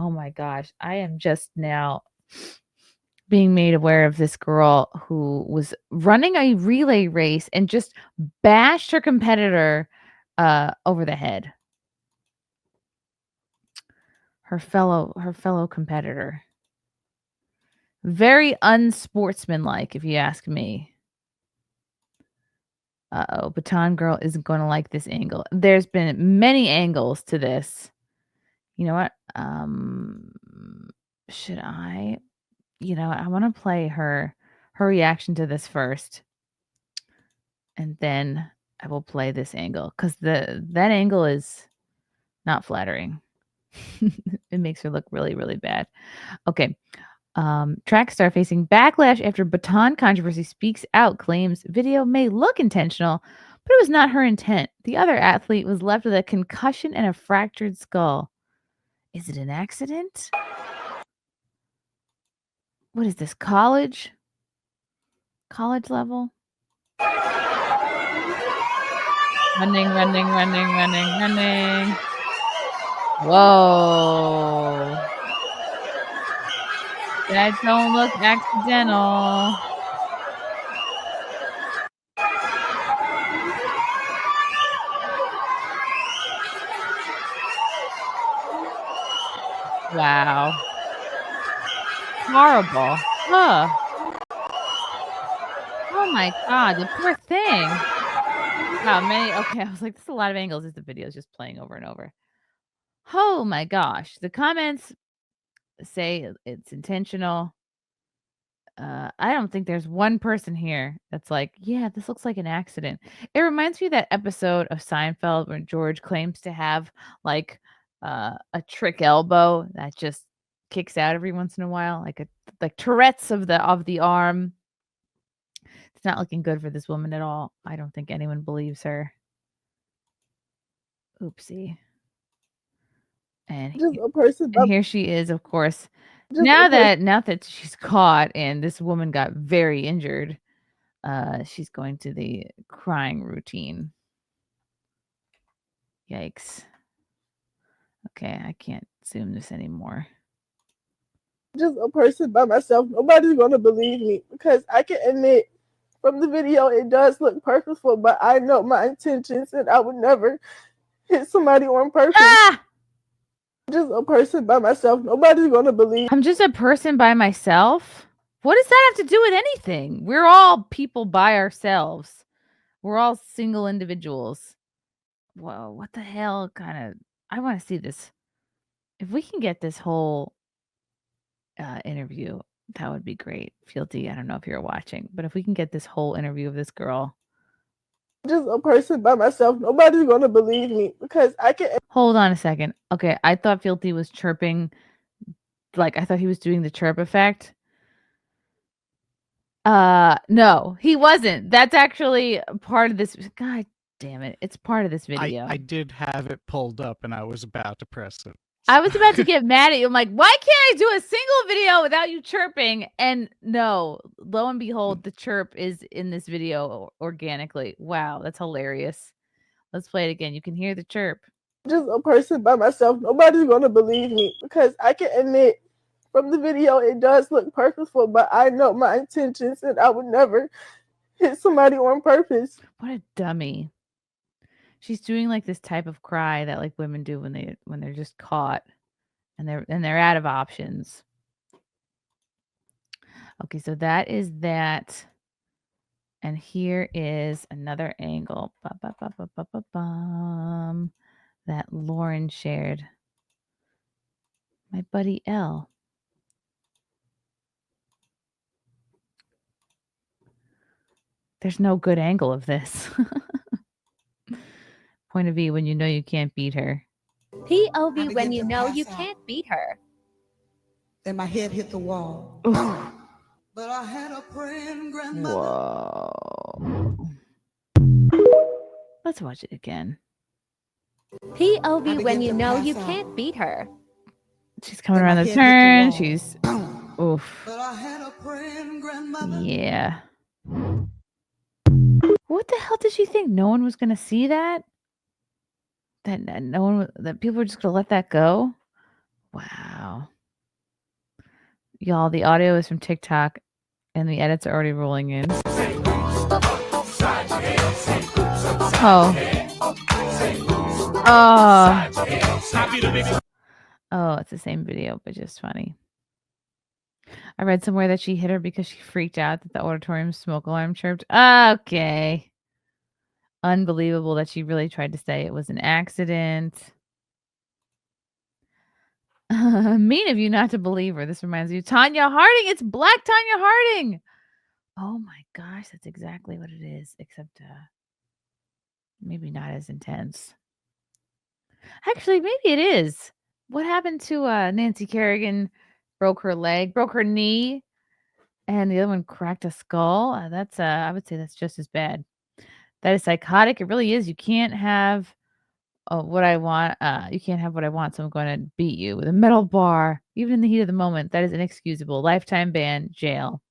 Oh my gosh. I am just now being made aware of this girl who was running a relay race and just bashed her competitor over the head. Her fellow competitor. Very unsportsmanlike, if you ask me. Uh-oh, Baton girl isn't going to like this angle. There's been many angles to this. You know what? Should I? I want to play her reaction to this first, and then I will play this angle because that angle is not flattering. It makes her look really, really bad. Okay. Track star facing backlash after Baton controversy speaks out, claims video may look intentional, but it was not her intent. The other athlete was left with a concussion and a fractured skull. Is it an accident? What is this, college? College level? Running. Whoa. That don't look accidental. Wow. Horrible. Huh. Oh my god, the poor thing. Wow, okay, I was like, "This is a lot of angles as the video is just playing over and over." Oh my gosh. The comments say it's intentional. I don't think there's one person here that's like, "Yeah, this looks like an accident." It reminds me of that episode of Seinfeld where George claims to have, like, a trick elbow that just kicks out every once in a while, like Tourette's of the arm. It's not looking good for this woman at all. I don't think anyone believes her. Oopsie. And here she is, of course. Now that she's caught and this woman got very injured, she's going to the crying routine. Yikes. Okay, I can't zoom this anymore. Just a person by myself. Nobody's going to believe me because I can admit from the video it does look purposeful, but I know my intentions and I would never hit somebody on purpose. Ah! Just a person by myself. Nobody's going to believe. I'm just a person by myself? What does that have to do with anything? We're all people by ourselves. We're all single individuals. Whoa, what the hell I want to see this. If we can get this whole interview, that would be great. Fealty, I don't know if you're watching, but if we can get this whole interview of this girl. Just a person by myself. Nobody's going to believe me because I can. Hold on a second. Okay, I thought Fealty was chirping. Like, I thought he was doing the chirp effect. No, he wasn't. That's actually part of this. God damn it. It's part of this video. I did have it pulled up and I was about to press it. I was about to get mad at you. I'm like, why can't I do a single video without you chirping? And no, lo and behold, the chirp is in this video organically. Wow, that's hilarious. Let's play it again. You can hear the chirp. Just a person by myself. Nobody's going to believe me because I can admit from the video it does look purposeful, but I know my intentions and I would never hit somebody on purpose. What a dummy. She's doing like this type of cry that like women do when they're just caught and they're out of options. Okay, so that is that. And here is another angle that Lauren shared. My buddy L. There's no good angle of this. Point of view when you know you can't beat her. POV when you know you can't beat her. Then my head hit the wall. But I had a praying grandmother. Whoa. Let's watch it again. POV when you know you can't beat her. She's coming around the turn. She's oof. But I had a praying grandmother. Yeah. What the hell did she think? No one was gonna see that? That people were just gonna let that go? Wow. Y'all, the audio is from TikTok and the edits are already rolling in. Oh. Oh, it's the same video, but just funny. I read somewhere that she hit her because she freaked out that the auditorium smoke alarm chirped. Okay. Unbelievable that she really tried to say it was an accident. Mean of you not to believe her. This reminds me of Tanya Harding. It's Black Tanya Harding. Oh my gosh, that's exactly what it is, except maybe not as intense. Actually, maybe it is. What happened to Nancy Kerrigan? Broke her leg, broke her knee, and the other one cracked a skull. That's I would say that's just as bad. That is psychotic. It really is. You can't have what I want. You can't have what I want, so I'm going to beat you with a metal bar, even in the heat of the moment. That is inexcusable. Lifetime ban, jail.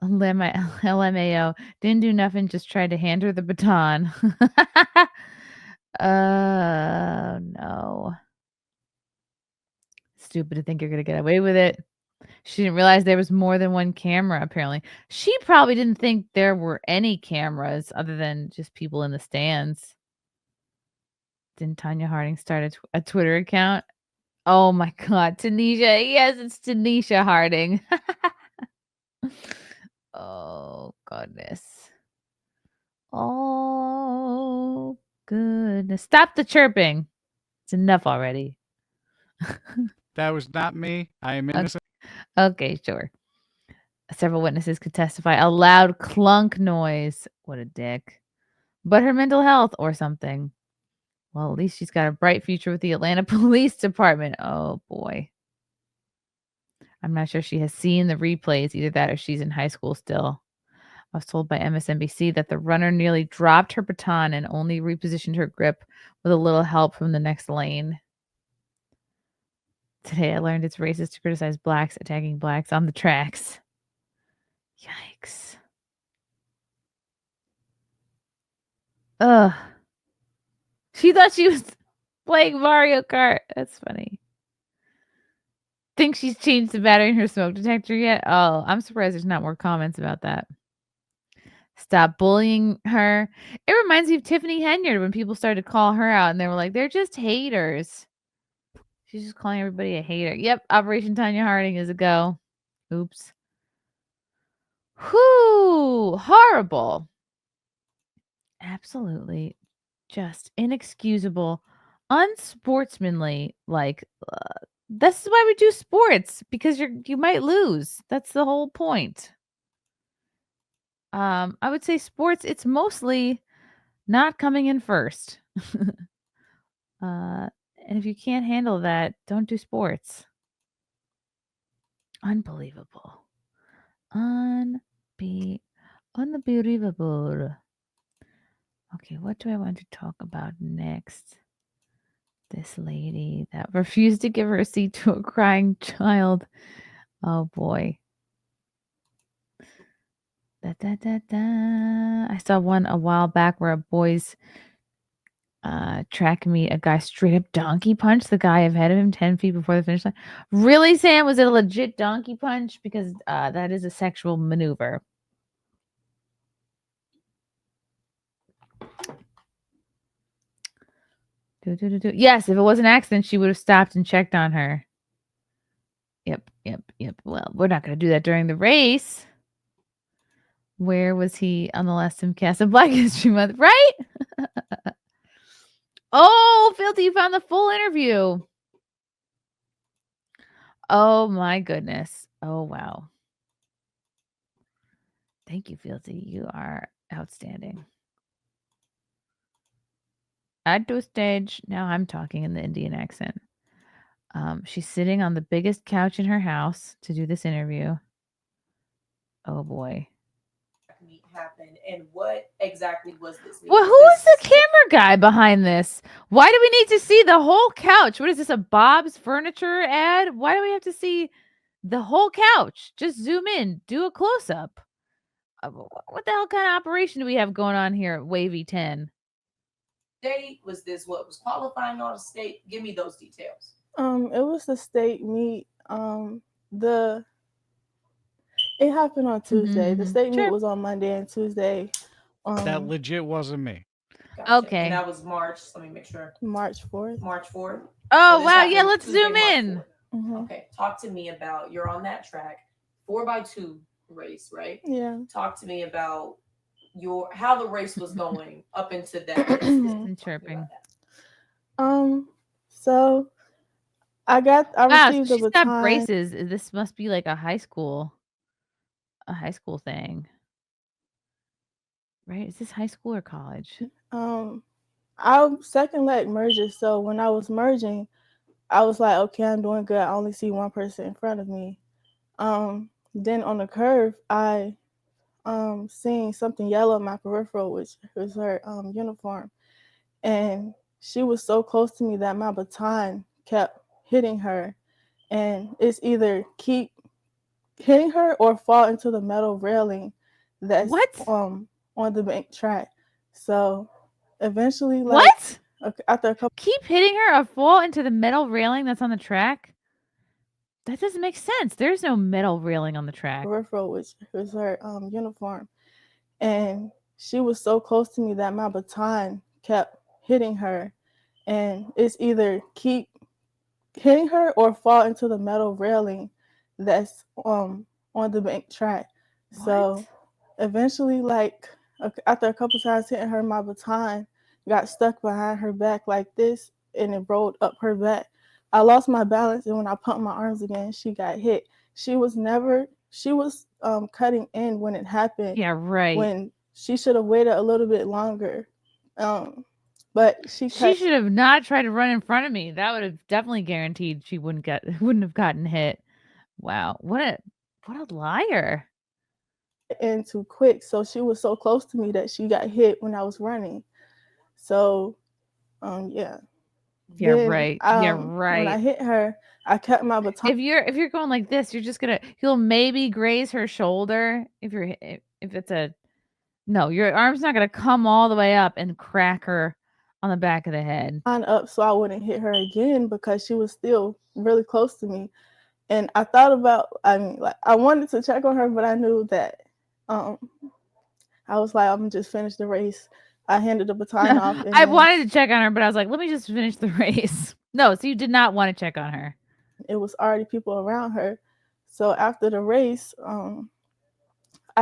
LMAO didn't do nothing. Just tried to hand her the baton. No. Stupid to think you're gonna get away with it. She didn't realize there was more than one camera, apparently. She probably didn't think there were any cameras other than just people in the stands. Didn't Tanya Harding start a Twitter account? Oh my God, Tanisha. Yes, it's Tanisha Harding. Oh, goodness. Oh, goodness. Stop the chirping. It's enough already. That was not me. I am innocent. Okay, sure. Several witnesses could testify. A loud clunk noise. What a dick. But her mental health or something. Well, at least she's got a bright future with the Atlanta Police Department. Oh, boy. I'm not sure she has seen the replays. Either that or she's in high school still. I was told by MSNBC that the runner nearly dropped her baton and only repositioned her grip with a little help from the next lane. Today I learned it's racist to criticize blacks attacking blacks on the tracks. Yikes. Ugh. She thought she was playing Mario Kart. That's funny. Think she's changed the battery in her smoke detector yet? Oh, I'm surprised there's not more comments about that. Stop bullying her. It reminds me of Tiffany Henyard when people started to call her out and they were like, they're just haters. She's just calling everybody a hater. Yep, Operation Tanya Harding is a go. Oops. Whew, horrible. Absolutely just inexcusable, unsportsmanly. Like, this is why we do sports, because you might lose. That's the whole point. I would say sports, it's mostly not coming in first. And if you can't handle that, don't do sports. Unbelievable. Unbelievable. Okay, what do I want to talk about next? This lady that refused to give her a seat to a crying child. Oh boy. I saw one a while back where a boy's track meet, a guy straight up donkey punched the guy ahead of him 10 feet before the finish line. Really, Sam? Was it a legit donkey punch? Because that is a sexual maneuver. Yes, if it was an accident, she would have stopped and checked on her. Yep. Well, we're not going to do that during the race. Where was he on the last Simcast of Black History Month? Right? Oh, Filthy, you found the full interview. Oh, my goodness. Oh, wow. Thank you, Filthy. You are outstanding. Add to stage. Now I'm talking in the Indian accent. She's sitting on the biggest couch in her house to do this interview. Oh, boy. Happened and what exactly was this? Well, who is the camera guy behind this? Why do we need to see the whole couch? What is this, a Bob's Furniture ad? Why do we have to see the whole couch? Just zoom in, do a close-up. What the hell kind of operation do we have going on here at WAVY 10? state? Was this what was qualifying all the state? Give me those details. It was the state meet. It happened on Tuesday. The state meet was on Monday and Tuesday. That legit wasn't me. Gotcha. Okay. And that was March. Let me make sure. March 4th. March 4th. Oh, So wow. Yeah, happened let's Tuesday, zoom March in. 4th. Okay. Talk to me about, you're on that track, 4x2 race, right? Yeah. Talk to me about how the race was going up into that distance. Chirping. So I received she's a got baton. braces. This must be like a high school thing. Right? Is this high school or college? I'm second leg merges, so when I was merging, I was like, okay, I'm doing good. I only see one person in front of me. Then on the curve, I seen something yellow in my peripheral, which was her uniform. And she was so close to me that my baton kept hitting her. And it's either keep hitting her or fall into the metal railing that's on the bank track. So eventually, after a couple, keep hitting her or fall into the metal railing that's on the track? That doesn't make sense. There's no metal railing on the track. Peripheral, which was her uniform. And she was so close to me that my baton kept hitting her. And it's either keep hitting her or fall into the metal railing that's on the bank track. So eventually, after a couple times hitting her, my baton got stuck behind her back like this, and it rolled up her back. I lost my balance, and when I pumped my arms again, she got hit. She was cutting in when it happened. Yeah, right. When she should have waited a little bit longer. But she should have not tried to run in front of me. That would have definitely guaranteed she wouldn't have gotten hit. Wow, what a liar. And too quick, so she was so close to me that she got hit when I was running. So yeah. Yeah, Then, right. When I hit her, I kept my baton. If you're going like this, you'll maybe graze her shoulder. No, your arm's not gonna come all the way up and crack her on the back of the head. Up so I wouldn't hit her again because she was still really close to me. And I thought about, I wanted to check on her, but I knew that I was like, I'm gonna just finish the race. I handed the baton off. I wanted to check on her, but I was like, let me just finish the race. No, so you did not want to check on her. It was already people around her. So after the race, I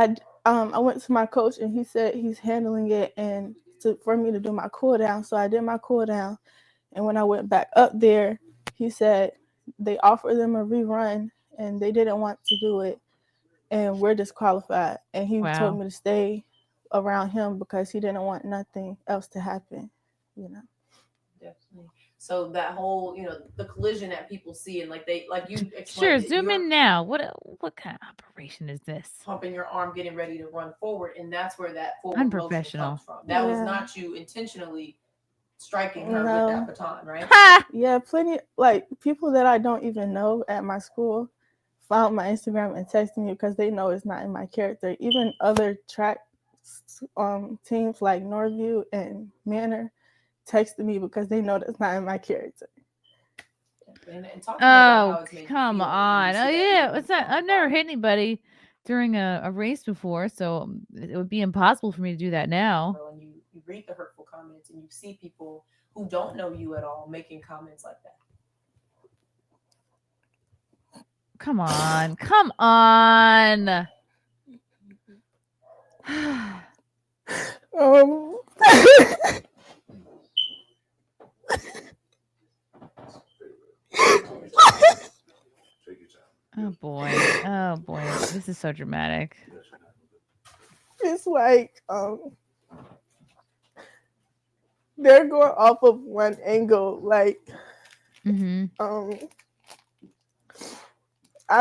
went to my coach and he said he's handling it and for me to do my cool down. So I did my cool down. And when I went back up there, he said they offered them a rerun and they didn't want to do it. And we're disqualified. And he told me to stay around him because he didn't want nothing else to happen, Definitely. So that whole, the collision that people see and you explained. Sure, zoom in now. What kind of operation is this? Pumping your arm, getting ready to run forward, and that's where that forward motion comes from. That was not you intentionally striking her with that baton, right? Yeah, plenty people that I don't even know at my school found my Instagram and texted me because they know it's not in my character. Even other track teams like Norview and Manor texted me because they know that's not in my character. And come on. Oh yeah, it's not. I've never hit anybody during a race before, so it would be impossible for me to do that now. When you read the hurtful comments and you see people who don't know you at all making comments like that. Come on. Come on. Oh boy. This is so dramatic. It's like they're going off of one angle. I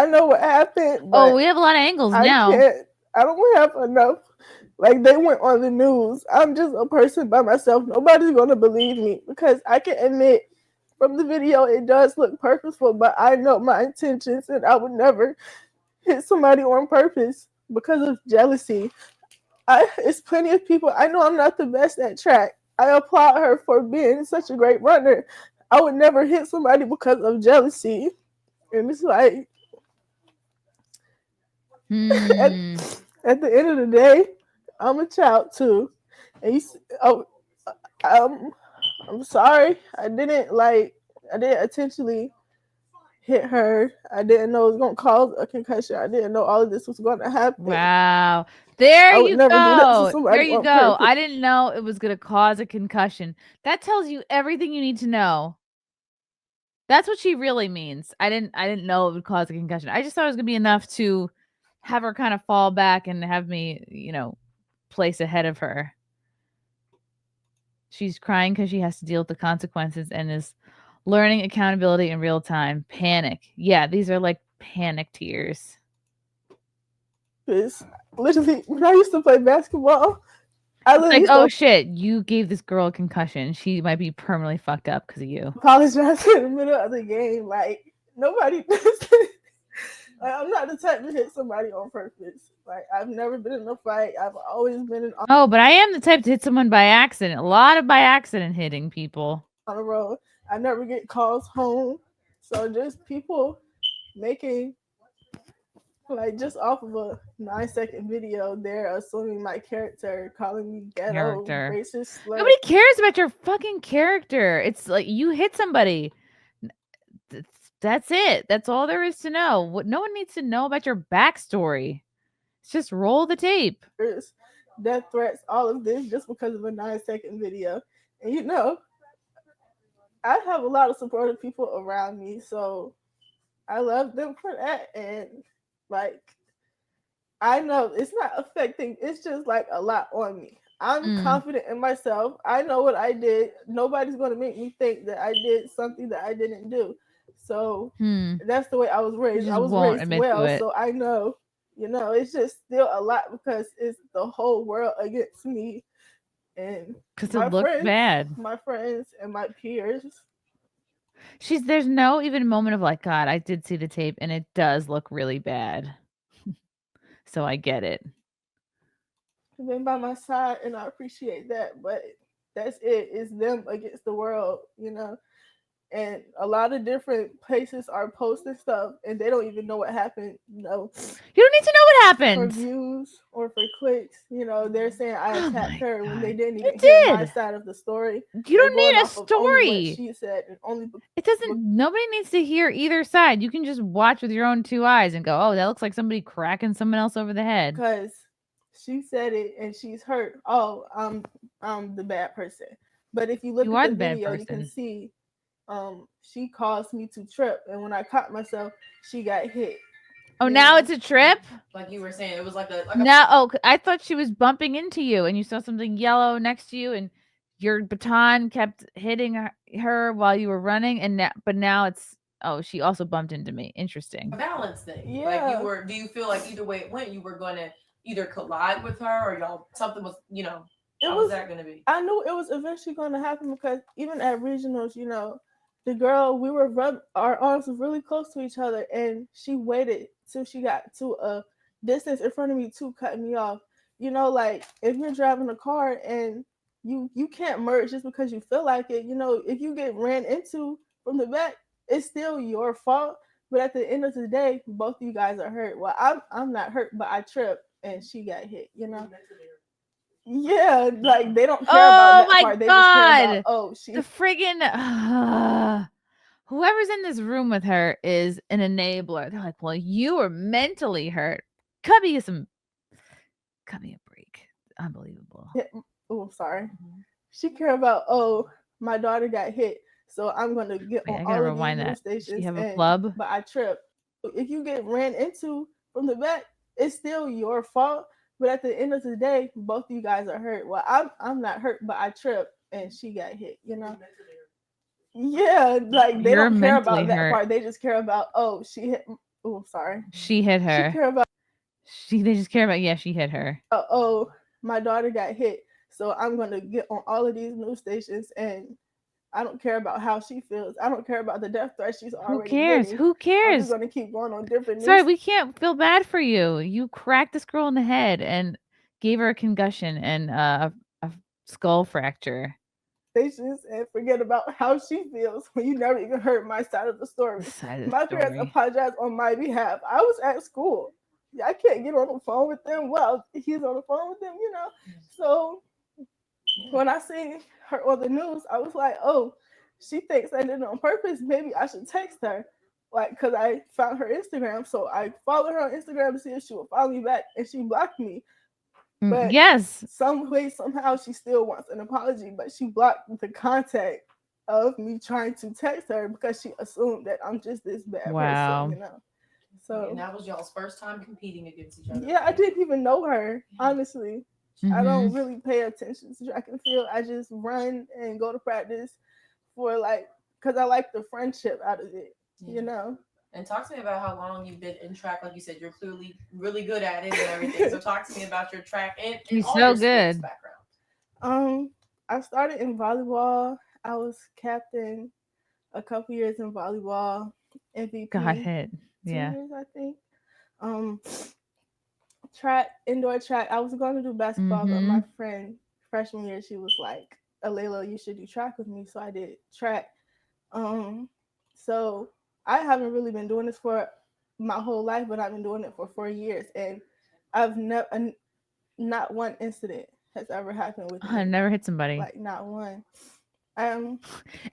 know what happened. Oh, we have a lot of angles now. I don't have enough. They went on the news. I'm just a person by myself. Nobody's going to believe me because I can admit from the video it does look purposeful, but I know my intentions and I would never hit somebody on purpose because of jealousy. It's plenty of people. I know I'm not the best at track. I applaud her for being such a great runner. I would never hit somebody because of jealousy. And it's like, at the end of the day, I'm a child too. And I'm sorry. I didn't intentionally hit her. I didn't know it was going to cause a concussion. I didn't know all of this was going to happen. Wow. There I would you never do that to go. somebody There you on go. purpose. I didn't know it was going to cause a concussion. That tells you everything you need to know. That's what she really means. I didn't know it would cause a concussion. I just thought it was going to be enough to have her kind of fall back and have me, place ahead of her. She's crying because she has to deal with the consequences and is learning accountability in real time. Panic. Yeah, these are like panic tears. Because literally, when I used to play basketball, oh shit, you gave this girl a concussion. She might be permanently fucked up because of you. Apologize in the middle of the game. Like, nobody does. Like, I'm not the type to hit somebody on purpose. Like, I've never been in a fight. I've always been in. Oh, but I am the type to hit someone by accident. A lot of by accident hitting people. On the road. I never get calls home. So just people making, like, just off of a 9-second video, they're assuming my character, calling me ghetto, racist. Nobody cares about your fucking character. It's like you hit somebody. That's it. That's all there is to know. What no one needs to know about your backstory. It's just roll the tape. There's death threats, all of this just because of a 9-second video. And I have a lot of supportive people around me, so I love them for that. And like, I know it's not affecting, it's just like a lot on me. I'm confident in myself. I know what I did. Nobody's going to make me think that I did something that I didn't do. So that's the way I was raised. I was raised well, so I know, it's just still a lot because it's the whole world against me. And because it looks bad. My friends and my peers. There's no even moment of like, God, I did see the tape and it does look really bad. So I get it. I've been by my side and I appreciate that, but that's it. It's them against the world, And a lot of different places are posting stuff and they don't even know what happened. You don't need to know what happened. For views or for clicks. They're saying I attacked her when they didn't even hear my side of the story. You don't need a story. She said and only it doesn't. Nobody needs to hear either side. You can just watch with your own 2 eyes and go, "Oh, that looks like somebody cracking someone else over the head." Because she said it and she's hurt. Oh, I'm the bad person. But if you look at the video, you can see. She caused me to trip, and when I caught myself, she got hit. Oh, now it's a trip? Like you were saying, it was like a I thought she was bumping into you, and you saw something yellow next to you, and your baton kept hitting her while you were running, but now it's she also bumped into me. Interesting. A balance thing. Yeah. Like do you feel like either way it went, you were going to either collide with her or y'all something was, how was that going to be? I knew it was eventually going to happen because even at regionals, the girl, our arms were really close to each other, and she waited till she got to a distance in front of me to cut me off. Like if you're driving a car and you can't merge just because you feel like it. If you get ran into from the back, it's still your fault. But at the end of the day, both of you guys are hurt. Well, I'm not hurt, but I tripped and she got hit. Yeah, like they don't care about that part. They just care about, the friggin' whoever's in this room with her is an enabler. They're like, well, you were mentally hurt. Cut me a break. Unbelievable. Yeah. Oh, I'm sorry. Mm-hmm. She care about, my daughter got hit, so I'm gonna get on all of these news stations. You have a flub, but I tripped. If you get ran into from the back, it's still your fault. But at the end of the day, both of you guys are hurt. Well, I'm not hurt, but I tripped and she got hit. Yeah, like they don't care about that part. They just care about she hit. Oh, I'm sorry. She hit her. They just care about she hit her. My daughter got hit, so I'm gonna get on all of these news stations, and I don't care about how she feels. I don't care about the death threat she's already getting. Who cares? I'm just gonna keep going on different news. Sorry, we can't feel bad for you. You cracked this girl in the head and gave her a concussion and a skull fracture. expectations and forget about how she feels when you never even heard my side of the story. My parents apologized on my behalf. I was at school. I can't get on the phone with them. Well, he's on the phone with them, you know. So when I seen her on the news, I was like, oh, she thinks I did it on purpose. Maybe I should text her. Like, because I found her Instagram. So I followed her on Instagram to see if she would follow me back, and she blocked me. But yes, some way, somehow, she still wants an apology, but she blocked the contact of me trying to text her because she assumed that I'm just this bad person, you know. So and that was y'all's first time competing against each other. Yeah, I didn't even know her, honestly. I don't really pay attention to track and field. I just run and go to practice for because I like the friendship out of it, you know. And talk to me about how long you've been in track. Like you said, you're clearly really good at it and everything. So talk to me about your track and all so your good background. I started in volleyball. I was captain a couple years in volleyball. MVP. Got hit. 2 years, I think. Track, indoor track. I was going to do basketball, but my friend freshman year, she was like, Alaila, you should do track with me. So I did track. So I haven't really been doing this for my whole life, but I've been doing it for 4 years, and I've never, not one incident has ever happened with me. I've never hit somebody. Like not one.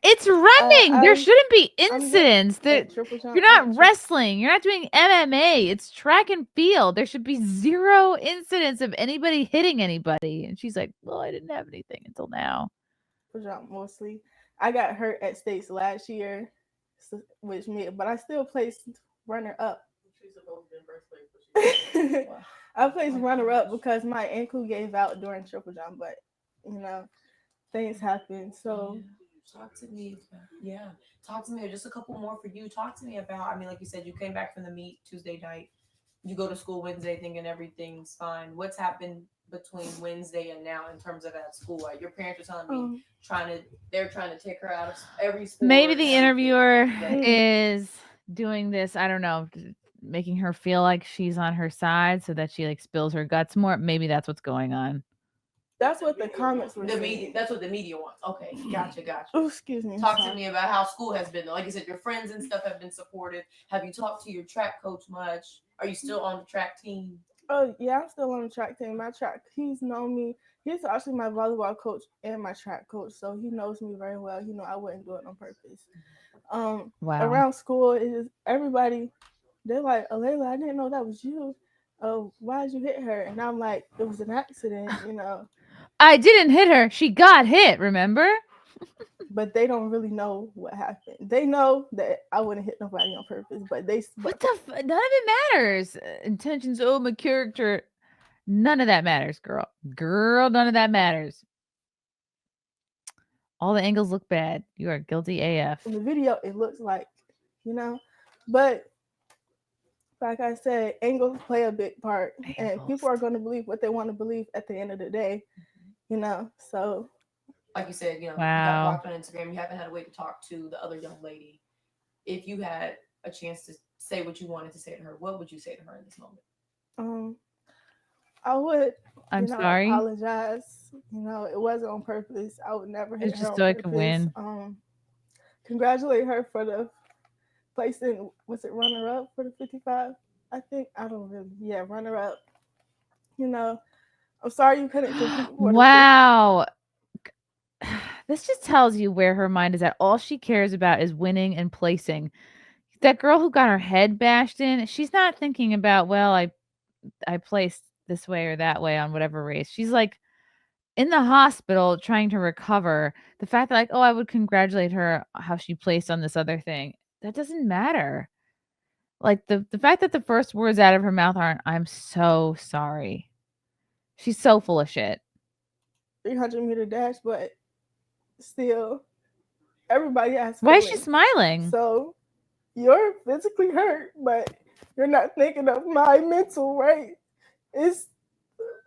It's running. There shouldn't be incidents. You're not wrestling. You're not doing MMA. It's track and field. There should be 0 incidents of anybody hitting anybody. And she's like, well, I didn't have anything until now. Mostly. I got hurt at states last year, but I still placed runner up. I placed runner up because my ankle gave out during triple jump, but you know, things happen. So talk to me. Talk to me. Just a couple more for you. Talk to me about, I mean, like you said, you came back from the meet Tuesday night. You go to school Wednesday thinking everything's fine. What's happened between Wednesday and now in terms of at school? Like your parents are telling me they're trying to take her out of every sport. Maybe the interviewer is doing this, I don't know, making her feel like she's on her side so that she like spills her guts more. Maybe that's what's going on. That's what the comments were saying. That's what the media wants. Okay, gotcha. Oh, excuse me. Talk to me about how school has been. Like you said, your friends and stuff have been supportive. Have you talked to your track coach much? Are you still on the track team? Oh, yeah, I'm still on the track team. He's known me. He's actually my volleyball coach and my track coach, so he knows me very well. You know, I wouldn't do it on purpose. Wow. Around school, it is everybody. They're like, Alaila, I didn't know that was you. Oh, why did you hit her? And I'm like, it was an accident, you know. I didn't hit her. She got hit, remember? But they don't really know what happened. They know that I wouldn't hit nobody on purpose, but none of it matters. Intentions, my character. None of that matters, girl. Girl, none of that matters. All the angles look bad. You are guilty AF. In the video, it looks like, you know, but like I said, angles play a big part, and people are going to believe what they want to believe at the end of the day, you know. So, like you said, you know, you got blocked on Instagram. You haven't had a way to talk to the other young lady. If you had a chance to say what you wanted to say to her, what would you say to her in this moment? I would. I'm sorry. Apologize. You know, it wasn't on purpose. I would never hit her just on so purpose. I could win. Congratulate her for the placing. Was it runner up for the 55? I think runner up. You know, I'm sorry you couldn't compete. Wow. This just tells you where her mind is at. All she cares about is winning and placing. That girl who got her head bashed in, she's not thinking about, well, I placed this way or that way on whatever race. She's like in the hospital trying to recover. The fact that I would congratulate her how she placed on this other thing, that doesn't matter. Like the fact that the first words out of her mouth aren't, I'm so sorry. She's so full of shit. 300-meter dash, but still, everybody has feelings. Why is she smiling? So you're physically hurt, but you're not thinking of my mental, right? It's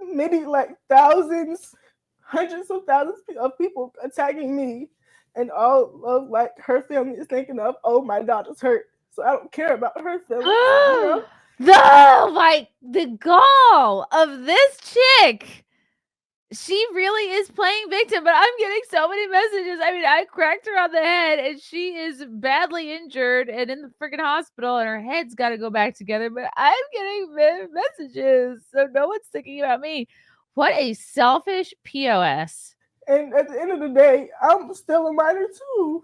many, thousands, hundreds of thousands of people attacking me, and all of her family is thinking of, oh, my daughter's hurt. So I don't care about her feelings. You know? The gall of this chick She really is playing victim, but I'm getting so many messages. I mean, I cracked her on the head and she is badly injured and in the freaking hospital and her head's got to go back together, but I'm getting messages. So no one's thinking about me. What a selfish POS. And at the end of the day, I'm still a minor too.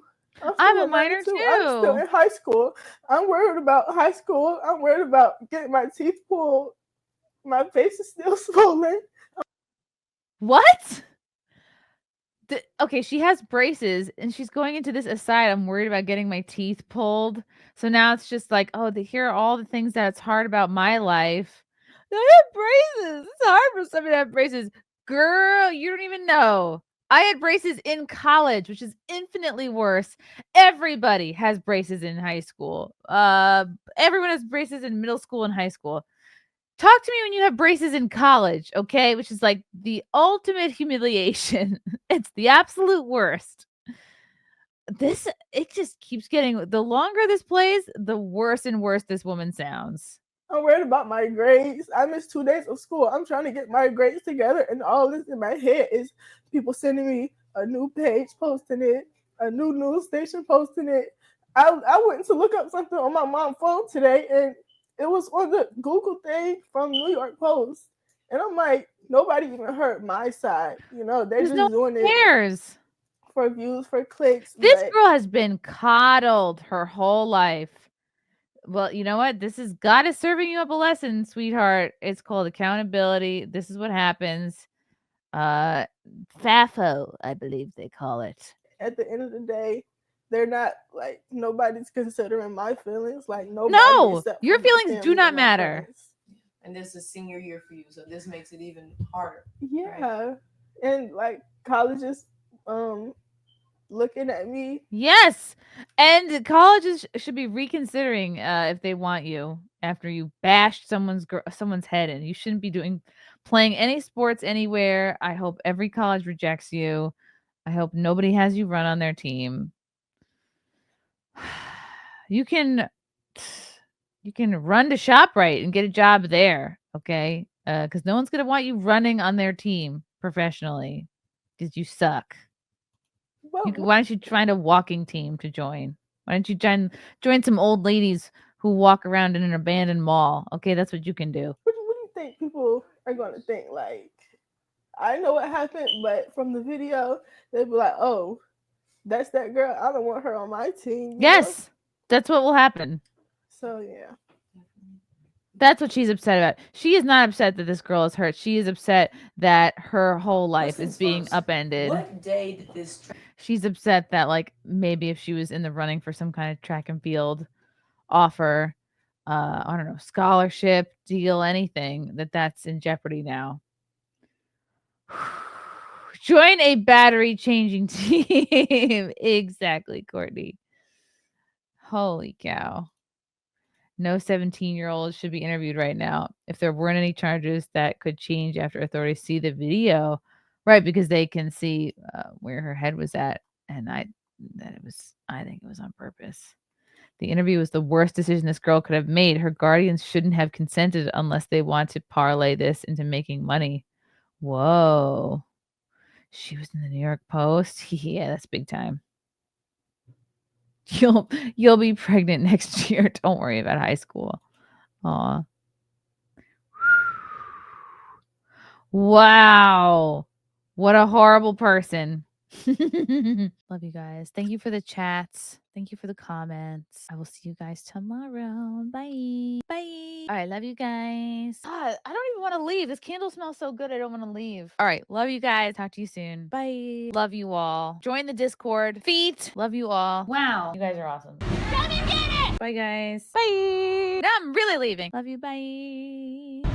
I'm a minor I'm still too. in high school. I'm worried about high school. I'm worried about getting my teeth pulled. My face is still swollen. What? Okay, she has braces and she's going into this aside. I'm worried about getting my teeth pulled. So now it's just like, oh, here are all the things that's hard about my life. I have braces. It's hard for somebody to have braces. Girl, you don't even know. I had braces in college, which is infinitely worse. Everybody has braces in high school. Everyone has braces in middle school and high school. Talk to me when you have braces in college, okay? Which is like the ultimate humiliation. It's the absolute worst. It just keeps getting, the longer this plays, the worse and worse this woman sounds. I'm worried about my grades. I missed 2 days of school. I'm trying to get my grades together, and all this in my head is people sending me a new page, posting it, a new news station posting it. I went to look up something on my mom's phone today, and it was on the Google thing from New York Post. And I'm like, nobody even heard my side. You know, they're just doing it for views, for clicks. This girl has been coddled her whole life. Well, you know what? God is serving you up a lesson, sweetheart. It's called accountability. This is what happens. FAFO, I believe they call it. At the end of the day, they're not like, nobody's considering my feelings. Like, nobody. No, your feelings do not matter. And this is senior year for you, so this makes it even harder. Yeah, right? And like colleges, looking at me. Yes, and colleges should be reconsidering if they want you after you bashed someone's head in. You shouldn't be playing any sports anywhere. I hope every college rejects you. I hope nobody has you run on their team. You can run to ShopRite and get a job there, okay? Because no one's gonna want you running on their team professionally because you suck. Why don't you find a walking team to join? Why don't you join some old ladies who walk around in an abandoned mall? Okay, that's what you can do. What do you think people are going to think? Like, I know what happened, but from the video, they'd be like, oh, that's that girl. I don't want her on my team. Yes, that's what will happen. So, yeah. That's what she's upset about. She is not upset that this girl is hurt. She is upset that her whole life is being upended. What day did this... She's upset that, like, maybe if she was in the running for some kind of track and field offer, I don't know, scholarship, deal, anything, that's in jeopardy now. Join a battery changing team. Exactly, Courtney. Holy cow. No 17-year-old should be interviewed right now. If there weren't any charges that could change after authorities see the video, right? Because they can see where her head was at, and I think it was on purpose. The interview was the worst decision this girl could have made. Her guardians shouldn't have consented unless they want to parlay this into making money. Whoa. She was in the New York Post. Yeah, that's big time. You'll be pregnant next year. Don't worry about high school. Aw. Wow. What a horrible person. Love you guys. Thank you for the chats. Thank you for the comments. I will see you guys tomorrow. Bye. Bye. All right. Love you guys. God, I don't even want to leave. This candle smells so good. I don't want to leave. All right. Love you guys. Talk to you soon. Bye. Love you all. Join the Discord. Feet. Love you all. Wow. You guys are awesome. Come and get it. Bye, guys. Bye. Now I'm really leaving. Love you. Bye.